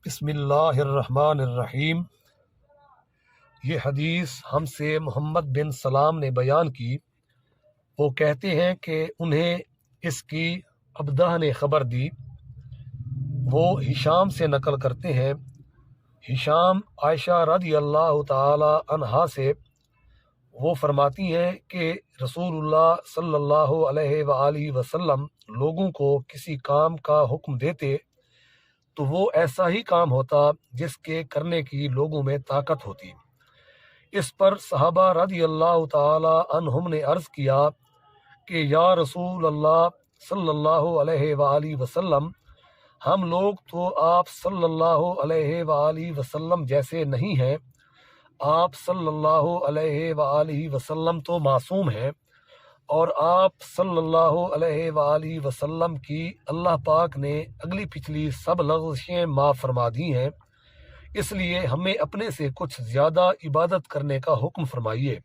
بسم اللہ الرحمن الرحیم۔ یہ حدیث ہم سے محمد بن سلام نے بیان کی۔ وہ کہتے ہیں کہ انہیں اس کی ابدہ نے خبر دی۔ وہ ہشام سے نقل کرتے ہیں۔ ہشام عائشہ رضی اللہ تعالی عنہا سے وہ فرماتی ہیں کہ رسول اللہ صلی اللہ علیہ وآلہ وسلم لوگوں کو کسی کام کا حکم دیتے تو وہ ایسا ہی کام ہوتا جس کے کرنے کی لوگوں میں طاقت ہوتی۔ اس پر صحابہ رضی اللہ تعالی عنہم نے عرض کیا کہ یا رسول اللہ صلی اللہ علیہ وآلہ وسلم، ہم لوگ تو آپ صلی اللہ علیہ وآلہ وسلم جیسے نہیں ہیں۔ آپ صلی اللہ علیہ وآلہ وسلم تو معصوم ہیں، اور آپ صلی اللہ علیہ وآلہ وسلم کی اللہ پاک نے اگلی پچھلی سب لغزشیں معاف فرما دی ہیں، اس لیے ہمیں اپنے سے کچھ زیادہ عبادت کرنے کا حکم فرمائیے۔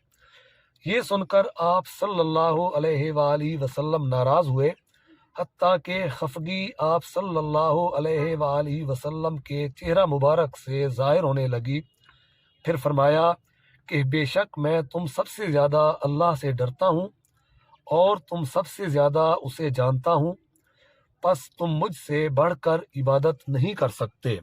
یہ سن کر آپ صلی اللہ علیہ وآلہ وسلم ناراض ہوئے، حتیٰ کہ خفگی آپ صلی اللہ علیہ وآلہ وسلم کے چہرہ مبارک سے ظاہر ہونے لگی۔ پھر فرمایا کہ بے شک میں تم سب سے زیادہ اللہ سے ڈرتا ہوں اور تم سب سے زیادہ اسے جانتا ہوں، پس تم مجھ سے بڑھ کر عبادت نہیں کر سکتے۔